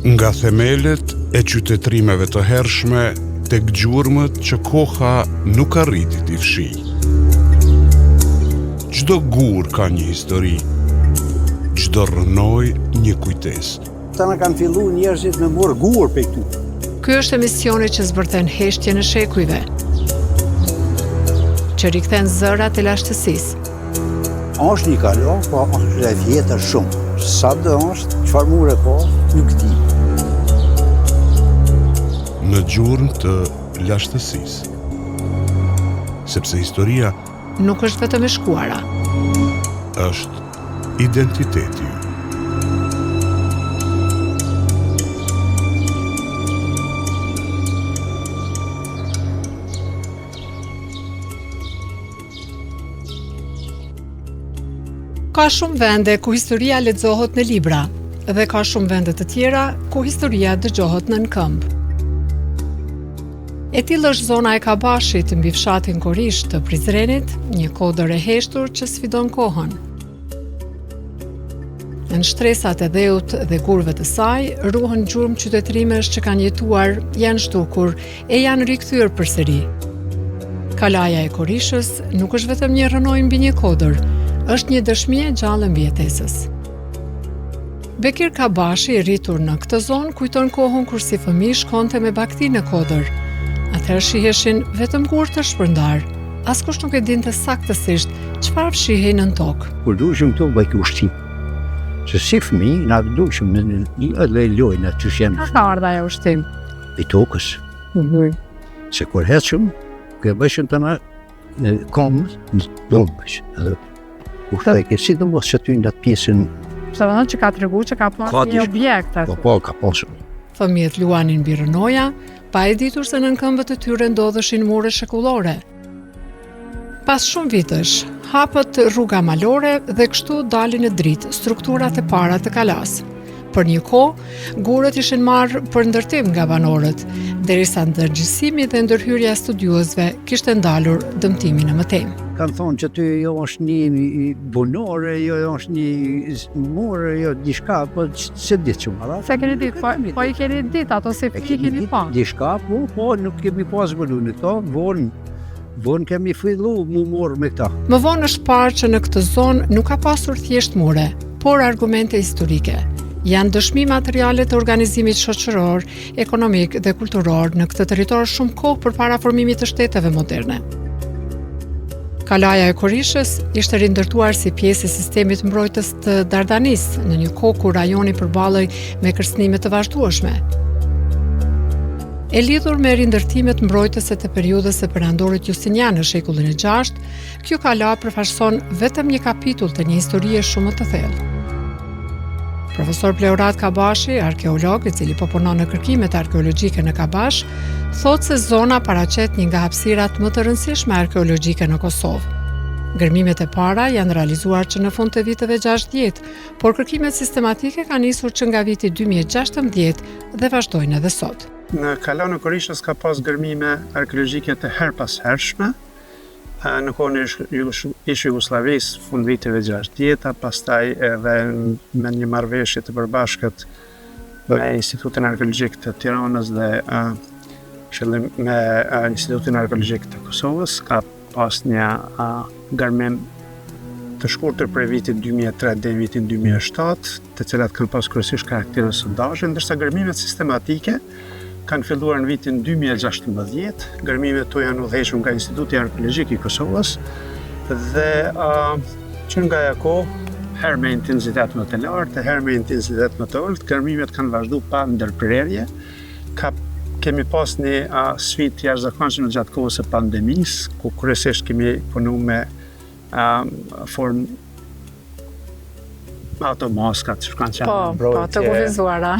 Nga themelet e qytetrimeve të hershme tek gjurmët që koha nuk arriti t'i fshij. Çdo gur ka një histori, çdo rrënoj një kujtesë. Ta na kanë fillu njerëzit me morë gur pe këtu. Ky është emisioni që zbërthen heshtjen e shekujve, që rikthen zërat e lashtësisë. Është një kalo, po është e vjetër shumë. Sa do është, çfarë mure ka, nuk di. Në gjurmë të lashtësisë. Sepse historia Nuk është vetëm e shkuara. është identiteti ynë. Ka shumë vende ku historia lexohet në libra, dhe ka shumë vende të tjera ku historia dëgjohet në këmbë. E tillë është zona e Kabashit mbi fshatin Korish të Prizrenit, një kodër e heshtur që sfidon kohën. Në shtresat e dheut dhe gurëve të saj, ruhen gjurmë qytetrimesh që kanë jetuar, janë zhdukur e janë rikthyer përsëri. Kalaja e Korishës nuk është vetëm një rrënoj mbi një kodër, është një dëshmi e gjallë e mbijetesës. Bekir Kabashi, i rritur në këtë zonë, kujton kohën kur si fëmijë shkonte me bakti në kodër. Atëherë shiheshin vetëm gurë të shpërndar. Askush nuk e dinte saktësisht çfarë fshihej nën tokë. Kur dushim këtu bëj ushtim. Se si fëmijë na dushim në lojnë aty që janë Ka ardha ajo ushtim. i tokës. Se kur heqëm, ke bëshën të na në komë, në dombësh. Edhe ushtaj ke si të mos që ty në atë pjesën. Pse vënë që ka tregu që ka pas një objekt aty. Po, ka pasur. Fëmijët luanin mbi rrënoja, pa e ditur se nën këmbët e tyre ndodheshin mure shekullore. Pas shumë vitësh, hapët rruga malore dhe kështu dalin në dritë strukturat e para të kalas. Për një kohë, gurët ishin marrë për ndërtim nga banorët, derisa ndërgjegjësimi dhe ndërhyrja e studiuesve kishte ndalur dëmtimin e mëtejmë. Kanë thonë që ty jo është një bunore, jo është një mure, jo diçka, po se ditë që marra. Se keni ditë, po i keni ditë ato si keni pa. Diçka, po nuk kemi pas vëllu në to, vonë kemi fillu mu morë me këta. Më vonë është parë që në këtë zonë nuk ka pasur thjesht mure, por argumente historike. Janë dëshmi materiale të organizimit shoqëror, ekonomik dhe kulturor në këtë territor shumë kohë përpara formimit të shteteve moderne. Kalaja e Korishës ishte rindërtuar si pjesë e sistemit mbrojtës të Dardanis, në një kohë kur rajoni përballej me kërcënime të vazhdueshme. E lidhur me rindërtimet mbrojtëse të periudhës së perandorit Justinian në shekullin e 6, kjo kala përfaqëson vetëm një kapitull të një historie shumë të thellë. Profesor Pleorat Kabashi, arkeolog i cili po punon në kërkimet arkeologjike në Kabash, thotë se zona paraqet një nga hapësirat më të rëndësishme arkeologjike në Kosovë. Gërmimet e para janë realizuar që në fund të viteve 60, por kërkimet sistematike kanë nisur që nga viti 2016 dhe vazhdojnë edhe sot. Në kalon e Korishës ka pas gërmime arkeologjike të her pas hershme, në kohën e Jugosllavisë fund viteve 60, pastaj edhe me një marrëveshje të përbashkët me Institutin Arkeologjik të Tiranës dhe me Institutin Arkeologjik të Kosovës, ka pas një gërmim të shkurtër prej vitit 2003 dhe vitin 2007, të cilat kanë pas kryesisht karakterën sondazhe, ndërsa gërmimet sistematike kanë filluar në vitin 2016, gërmimet to janë udhëhequr nga Instituti Arkeologjik i Kosovës dhe që nga ajo kohë, herë me intensitet më të lartë, herë me intensitet më të ulët, gërmimet kanë vazhduar pa ndërprerje. Kemi pas një sfidë jashtëzakonshme gjatë kohës së pandemisë, ku kryesisht kemi punuar me formë ato maskat që kanë qenë mbrojtje,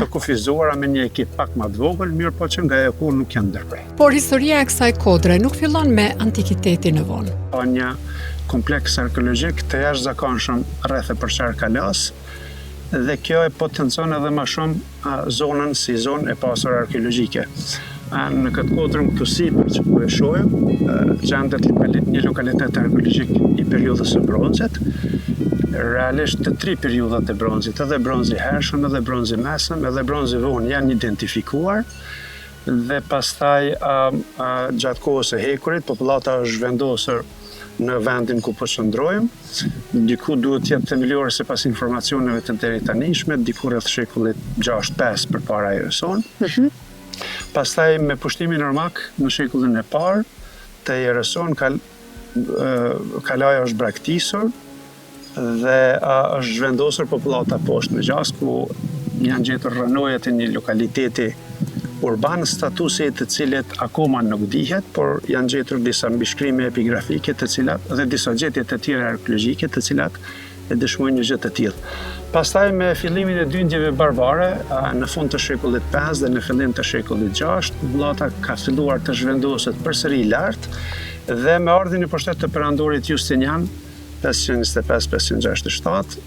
të kufizuara me një ekip pak më të vogël, mirë po që nga ajo kohë nuk janë ndërprerje. Por historia e kësaj kodre nuk fillon me antikitetin në vonë. Ka një kompleks arkeologjik të jashtëzakonshëm rreth e përqar kalas, dhe kjo e potencon edhe më shumë zonën si zonë e pasur arkeologjike. Në këtë kodrëm këtu sipër që po e shohim, gjendet një lokalitet arkeologjik i periudhës së bronzit, realisht të 3 periudhat e bronzit, edhe bronzi hershëm, edhe bronzi mesëm, edhe bronzi vonë janë identifikuar, dhe pastaj gjatë kohës e hekurit, popullata është vendosur në vendin ku po qëndrojmë. Diku duhet të jetë themelore sipas informacioneve të drejtanishme, diku rreth shekullit 6-5 përpara Erëson. Pastaj me pushtimin Ormak në shekullin e parë të Erëson kalaja është braktisur dhe është zhvendosur popullata poshtë me gjas, ku janë gjetur rrënojet e një lokaliteti urban, statusi të cilet akoma nuk dihet, por janë gjetur disa mbishkrime epigrafike të cilat dhe disa gjetje të tjera arkeologjike të cilat e dëshmojnë një gjë të tillë. Pastaj me fillimin e dyndjeve barbare, në fund të shekullit 5 dhe në fillim të shekullit 6, popullata ka filluar të zhvendoset përsëri lart dhe me ardhin e pushtet të perandorit Justinian 525-567,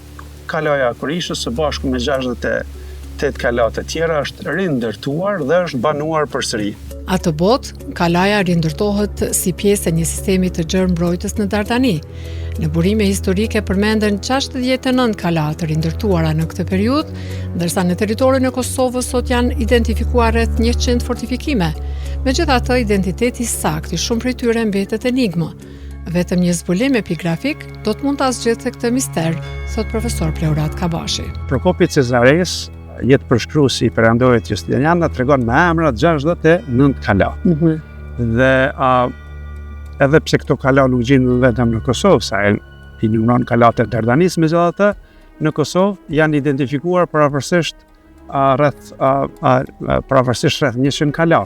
kalaja e Kurishës së bashku me 68 kalat e tjera është rindërtuar dhe është banuar përsëri. Atë botë, kalaja rindërtohet si pjesë e një sistemi të gjerë mbrojtës në Dardani. Në burime historike përmenden 69 kala të rindërtuara në këtë periudhë, ndërsa në territorin e Kosovës sot janë identifikuar rreth 100 fortifikime. Megjithatë, identiteti sakt i shumë prej tyre mbetet enigmë. Vetëm një zbulim epigrafik do të mund ta zgjidhte këtë mister, thot profesor Pleurat Kabashi. Prokopi Cezares, jetë përshkruesi i perandorit Justinian, tregon me emra 69 kala. Dhe edhe pse këto kala nuk gjenden vetëm në Kosovë, sa i numëron kalat e Dardanis, megjithatë në Kosovë janë identifikuar paraprësisht rreth 100 kala.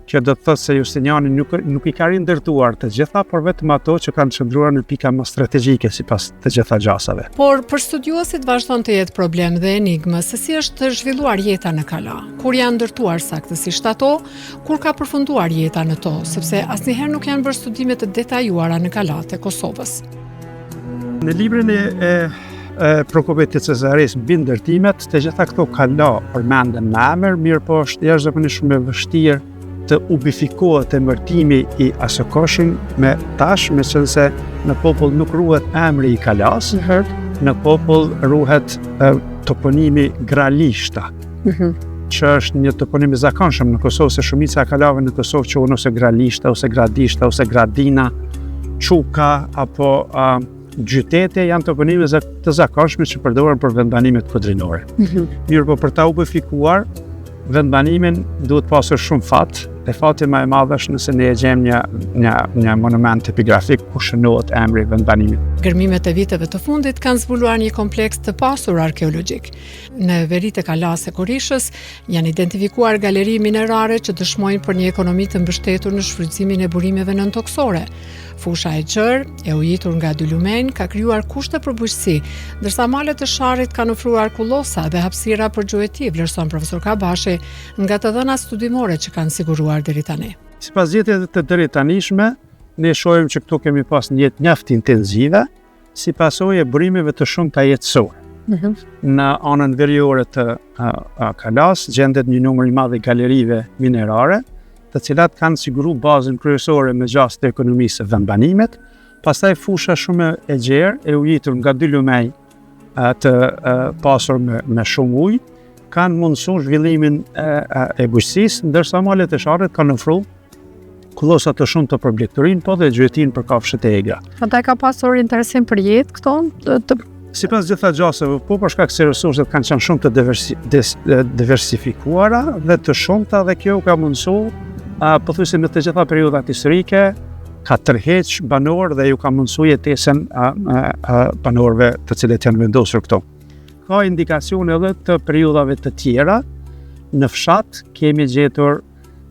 Që do të thotë se Justiniani nuk i ka rindërtuar të gjitha, por vetëm ato që kanë qëndruar në pika më strategjike sipas të gjitha gjasave. Por për studiuesit vazhdon të jetë problem dhe enigmë se si është zhvilluar jeta në kala, kur janë ndërtuar saktësisht ato, kur ka përfunduar jeta në to, sepse asnjëherë nuk janë bërë studime të detajuara në kalat e Kosovës. Në librin e Prokopit të Cezares mbi ndërtimet, të gjitha këto kala përmenden me emër, mirë po është jashtëzakonisht shumë e vështirë të ubifikohet emërtimi i asokoshëm me tash, me qenë se në popull nuk ruhet emri i kalas, në popull ruhet toponimi Gralishta, që është një toponim i zakonshëm në Kosovë, se shumica e kalave në Kosovë quhen ose Gralishta, ose Gradishta, ose Gradina, Çuka apo gjytete janë toponime të zakonshme që përdoren për vendbanimet kodrinore. Mirë po për ta ubifikuar, vendbanimin duhet pasur shumë fat, e fati më e madh është nëse ne e gjejmë një monument epigrafik ku shënohet emri i vendbanimit. Gërmimet e viteve të fundit kanë zbuluar një kompleks të pasur arkeologjik. Në veritë e kalas e Kurishës janë identifikuar galeri minerare që dëshmojnë për një ekonomi të mbështetur në shfrytëzimin e burimeve nëntoksore. Fusha e gjerë, e ujitur nga dy lumen, ka krijuar kushte për bujqësi, ndërsa malet e sharrit kanë ofruar kullosa dhe hapësira për gjueti, vlerëson profesor Kabashi, nga të dhënat studimore që kanë siguruar deri tani. Sipas zgjedhjeve të drejtanishme, ne shohim që këtu kemi pas një jetë mjaft intenzive, si pasojë e burimeve të shumta jetësore. Në anën veriore të kalas gjendet një numër i madh i galerive minerare, të cilat kanë siguru bazën kryesore me gjas të ekonomisë së vendbanimit, pastaj fusha shumë e gjerë e ujitur nga dy lumej të pasur me shumë ujë, kanë mundësuar zhvillimin e bujqësisë, ndërsa malet e sharrit kanë ofruar kullosa të shumta për blegturin, po dhe gjyetin për kafshët e egra. Ata ka pasur interesim për jetë këto? Sipas gjitha gjasave, po për shkak se resurset kanë qenë shumë të diversifikuara dhe të shumta, dhe kjo ka mundësuar pothuajse në të gjitha periudhat historike ka tërheq banor dhe ju ka mundësuar jetesën banorëve të cilët janë vendosur këto. Ka indikacione edhe të periudhave të tjera. Në fshat kemi gjetur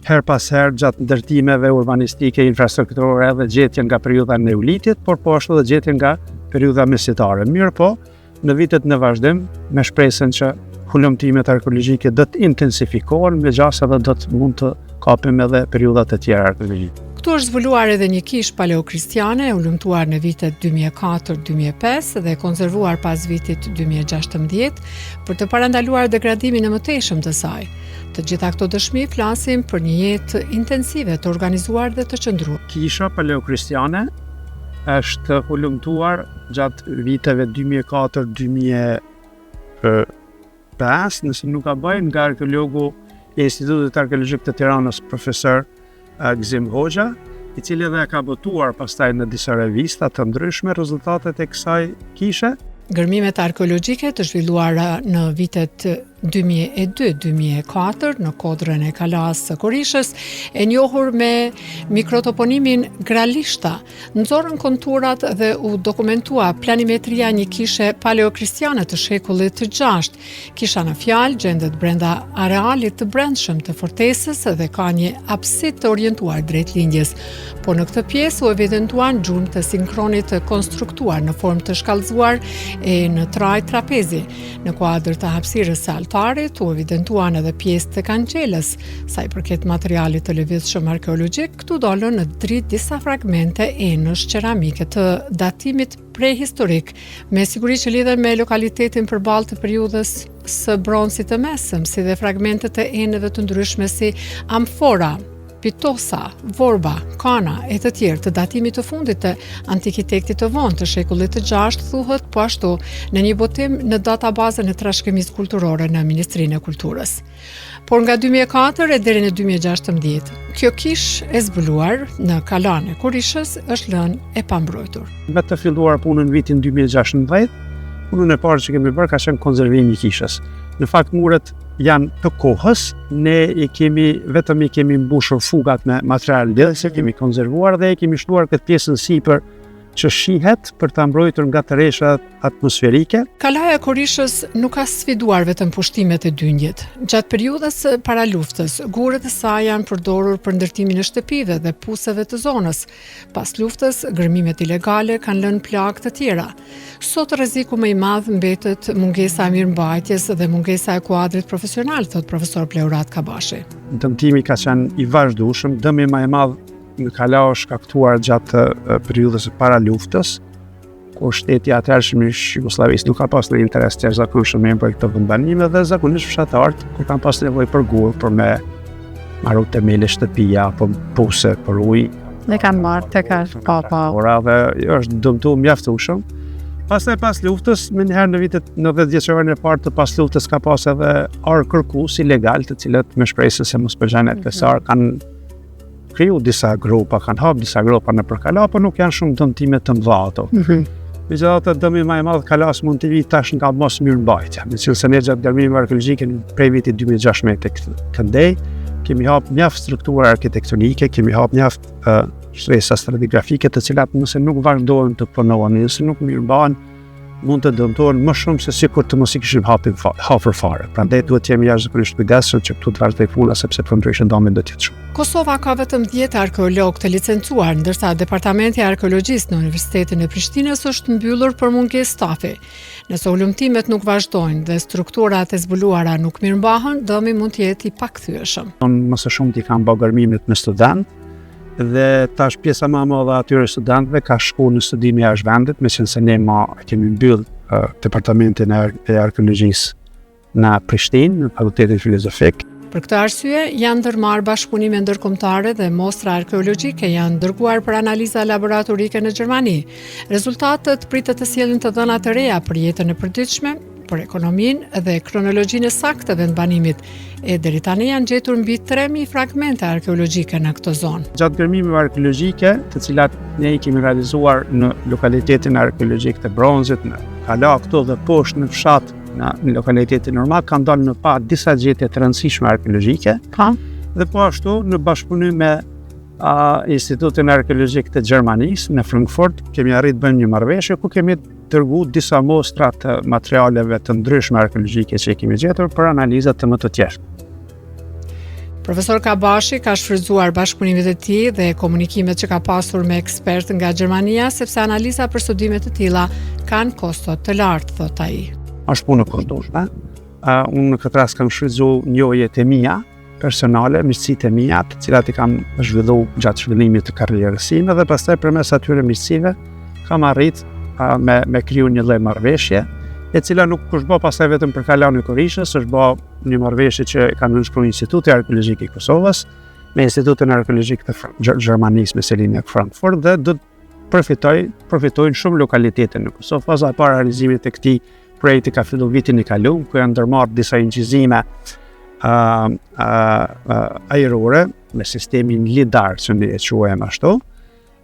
her pas her gjatë ndërtimeve urbanistike, infrastrukturore edhe gjetje nga periudha e neolitit, por po ashtu edhe gjetje nga periudha mesjetare. Mirë po, në vitet në vazhdim, me shpresën që hulumtimet arkeologjike do të intensifikohen, megjithëse edhe do të mund të kapim edhe periudhat e tjera arkeologjike. Këtu është zbuluar edhe një kishë paleokristiane, e ulëmtuar në vitet 2004-2005 dhe konservuar pas vitit 2016 për të parandaluar degradimin e mëtejshëm të saj. Të gjitha këto dëshmi flasim për një jetë intensive të organizuar dhe të qëndruar. Kisha paleokristiane është hulumtuar gjatë viteve 2004-2005, nëse nuk ka bëjnë, nga arkeologu i Institutit Arkeologjik të Tiranës, profesor Gzim Hoxha, i cili edhe ka botuar pastaj në disa revista të ndryshme rezultatet e kësaj kishe. Gërmimet arkeologjike të zhvilluara në vitet 2002-2004 në kodrën e kalas së Korishës, e njohur me mikrotoponimin Gralishta, nxorën konturat dhe u dokumentua planimetria një kishe paleokristiane të shekullit të 6. Kisha në fjalë gjendet brenda arealit të brendshëm të fortesës dhe ka një apsid të orientuar drejt lindjes, po në këtë pjesë u evidentuan gjurmë të sinkronit të konstruktuar në formë të shkallëzuar e në traj trapezi. Në kuadër të hapësirës së altarit u evidentuan edhe pjesë të kanqelës. Sa i përket materialit të lëvizshëm arkeologjik, këtu dolën në dritë disa fragmente enësh qeramike të datimit prehistorik, me siguri që lidhen me lokalitetin përballë të periudhës së bronzit të mesëm, si dhe fragmente të enëve të ndryshme si amfora, pitosa, vorba, kana e të tjerë të datimit të fundit të antikitetit të vonë të shekullit të 6 thuhet po ashtu në një botim në databazën e trashëgimisë kulturore në Ministrinë e Kulturës. Por nga 2004 e deri në 2016, kjo kishë e zbuluar në kalan e Korishës është lënë e pambrojtur. Me të filluar punën vitin 2016, punën e parë që kemi bërë ka qenë konzervimi i kishës. Në fakt muret janë të kohës, ne vetëm i kemi mbushur fugat me material lidhëse, kemi konzervuar dhe kemi shtuar këtë pjesën sipër që shihet për ta mbrojtur nga tërreshat atmosferike. Kalaja e Korishës nuk ka sfiduar vetëm pushtimet e dyndjet. Gjatë periudhës para luftës, gurët e saj janë përdorur për ndërtimin e shtëpive dhe puseve të zonës. Pas luftës, gërmimet ilegale kanë lënë plagë të tjera. Sot rreziku më i madh mbetet mungesa e mirëmbajtjes dhe mungesa e kuadrit profesional, thot profesor Pleurat Kabashi. Dëmtimi ka qenë i vazhdueshëm, dëmi më i madh në kala është shkaktuar gjatë periudhës para luftës, kur shteti atëhershëm i Jugosllavisë nuk ka pas në interes të jashtëzakonshëm për këtë vendbanime dhe zakonisht fshatarët kur kanë pas nevojë për gurë për me marrë themele shtëpia apo puse për ujë. Ne kanë marrë tek papa. Ora dhe është dëmtuar mjaftueshëm. Pastaj pas luftës, më njëherë në vitet në 10 vjeçorën e parë të pas luftës ka pas edhe arë kërkues ilegal, të cilët me shpresën se mos përgjigjen pesar kanë kriju disa grupa, kanë hapë disa grupa në përkala, por nuk janë shumë dëmtime të mëdha ato. Megjithatë, dëmi më i madh kalas mund të vijë tash nga mos mirëmbajtja. Meqenëse ne gjatë gërmimeve arkeologjike prej vitit 2016 tek këndej, kemi hapë mjaft struktura arkitektonike, kemi hapë mjaft shtresa stratigrafike të cilat nëse nuk vazhdojnë të punohen, nëse nuk mirëmbahen, mund të dëmtohen më shumë se sikur të mos i kishim hapur fare. Prandaj duhet të jemi jashtëzakonisht kujdesshëm që këtu të vazhdoj puna sepse për ndryshe dëmi do të jetë shumë. Kosova ka vetëm 10 arkeologë të licencuar, ndërsa Departamenti i Arkeologjisë në Universitetin e Prishtinës është mbyllur për mungesë stafi. Nëse ulëmtimet nuk vazhdojnë dhe strukturat e zbuluara nuk mirëmbahen, dëmi mund të jetë i pakthyeshëm. Më së shumti kanë bërë gërmimet me studentë dhe tash pjesa më e madhe atyre studentëve ka shkuar në studim jashtë vendit, meqense ne kemi mbyll Departamentin e Arkeologjisë në Prishtinë, në Fakultetin Filozofik. Për këtë arsye, janë ndërmarrë bashkëpunime ndërkombëtare dhe mostra arkeologjike janë dërguar për analiza laboratorike në Gjermani. Rezultatet pritet të sjellin të dhëna të reja për jetën e përditshme, për ekonominë dhe kronologjinë e saktë të vendbanimit, e deri tani janë gjetur mbi 3000 fragmente arkeologjike në këtë zonë. Gjatë gërmimeve arkeologjike, të cilat ne i kemi realizuar në lokalitetin arkeologjik të Bronzit, në kala këtu dhe poshtë në fshat, në lokalitetin normal, kanë dalë në pa disa gjetje të rëndësishme arkeologjike. Dhe po ashtu në bashkëpunim me Institutin Arkeologjik të Gjermanisë në Frankfurt kemi arrit bëjmë një marrëveshje ku kemi dërguar disa mostra të materialeve të ndryshme arkeologjike që kemi gjetur për analizat të më të tjera. Profesor Kabashi ka shfrytzuar bashkëpunimet e tij dhe komunikimet që ka pasur me ekspertë nga Gjermania, sepse analiza për studime të tilla kanë kosto të lartë, thot ai. Është punë kostoshme. Unë në këtë rast kam shfrytzuar njohjet e mia personale, miqësitë e mia, të cilat i kam zhvilluar gjatë zhvillimit të karrierës sime dhe pastaj përmes atyre miqësive kam arrit me kriju një lloj marrëveshje, e cila nuk është bë pastaj vetëm për kalan e Korishës, është bë një marrëveshje që ka nënshkruar Instituti Arkeologjik i Kosovës me Institutin Arkeologjik të Gjermanisë me selinë në Frankfurt dhe do përfitojnë shumë lokalitete në Kosovë. Faza e parë e realizimit të këtij projekti ka filluar vitin e kaluar, ku janë ndërmarrë disa inqizime ajrore me sistemin lidar, që ne e quajmë ashtu,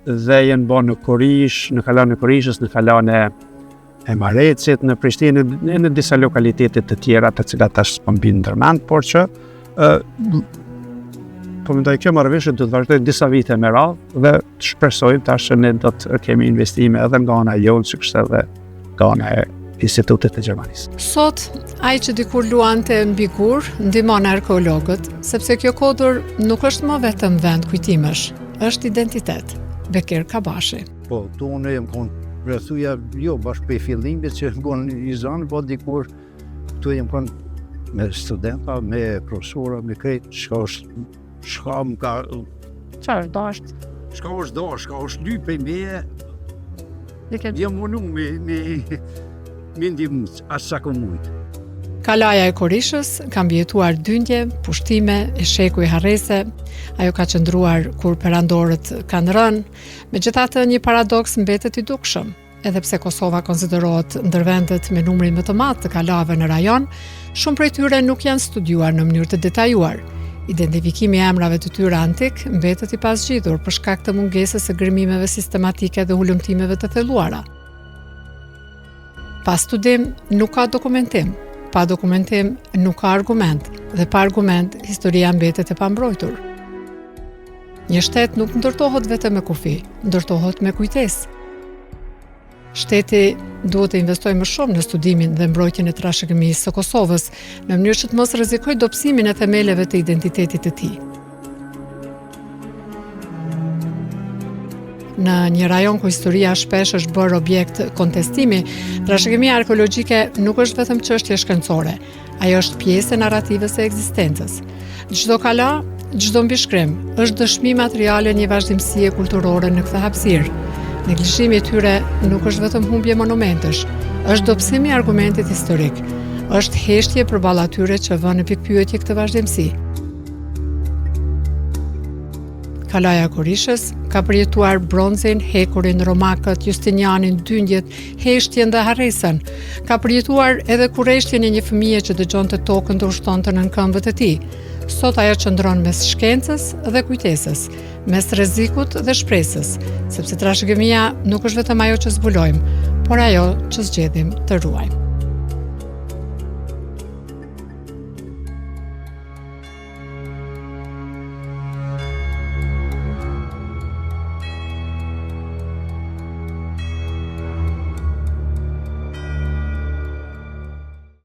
dhe janë bërë në Korish, në kalan e Korishës, në kalan e Marecit, në Prishtinë, në disa lokalitete të tjera, të cilat tash s'po mbin ndërmend, por që po mendoj kjo marrëveshje do të vazhdojë disa vite me radhë dhe shpresojmë tash që ne do të kemi investime edhe nga ana jonë, sikurse edhe nga ana e Institutet të Gjermanisë. Sot, ai që dikur luante mbi gur, ndihmon arkeologët, sepse kjo kodër nuk është më vetëm vend kujtimesh, është identitet. Bekir Kabashi. Po, tu unë jem konë rrethuja, jo bashkë për fillimit që konë i zanë, po dikur tu jem konë me studenta, me profesora, me krejtë, shka më ka... Çfarë dasht? Shka është lype me... Jem unu me ndihmu, asë sa kom mujtë. Kalaja e Korishës ka mbijetuar dyndje, pushtime, e sheku i harrese, ajo ka qëndruar kur perandorët kanë rënë, megjithatë një paradoks mbetet i dukshëm. Edhe pse Kosova konsiderohet ndër vendet me numrin më të madh të kalave në rajon, shumë prej tyre nuk janë studiuar në mënyrë të detajuar. Identifikimi i emrave të tyre antik mbetet i pasgjidhur për shkak të mungesës së gërmimeve sistematike dhe hulumtimeve të thelluara. Pa studim nuk ka dokumentim. Pa dokumentim nuk ka argument, dhe pa argument historia mbetet e pambrojtur. Një shtet nuk ndërtohet vetëm me kufi, ndërtohet me kujtesë. Shteti duhet të investojë më shumë në studimin dhe mbrojtjen e trashëgimisë së Kosovës, në mënyrë që të mos rrezikojë dobësimin e themeleve të identitetit të tij. Në një rajon ku historia shpesh është bërë objekt kontestimi, trashëgimia arkeologjike nuk është vetëm çështje shkencore, ajo është pjesë e narrativës së ekzistencës. Çdo kala, çdo mbishkrim është dëshmi materiale një vazhdimësie kulturore në këtë hapësirë. Neglizhimi i tyre nuk është vetëm humbje monumentesh, është dobësim i argumentit historik, është heshtje përballë atyre që vënë në pikpyetje këtë vazhdimësi. Kalaja e Korishës ka përjetuar bronzin, hekurin, romakët, Justinianin, dyndjet, heshtjen dhe harresën. Ka përjetuar edhe kurreshtjen e një fëmije që dëgjonte tokën të ushtonte nën këmbët e tij. Sot ajo qëndron mes shkencës dhe kujtesës, mes rrezikut dhe shpresës, sepse trashëgimia nuk është vetëm ajo që zbulojmë, por ajo që zgjedhim të ruajmë.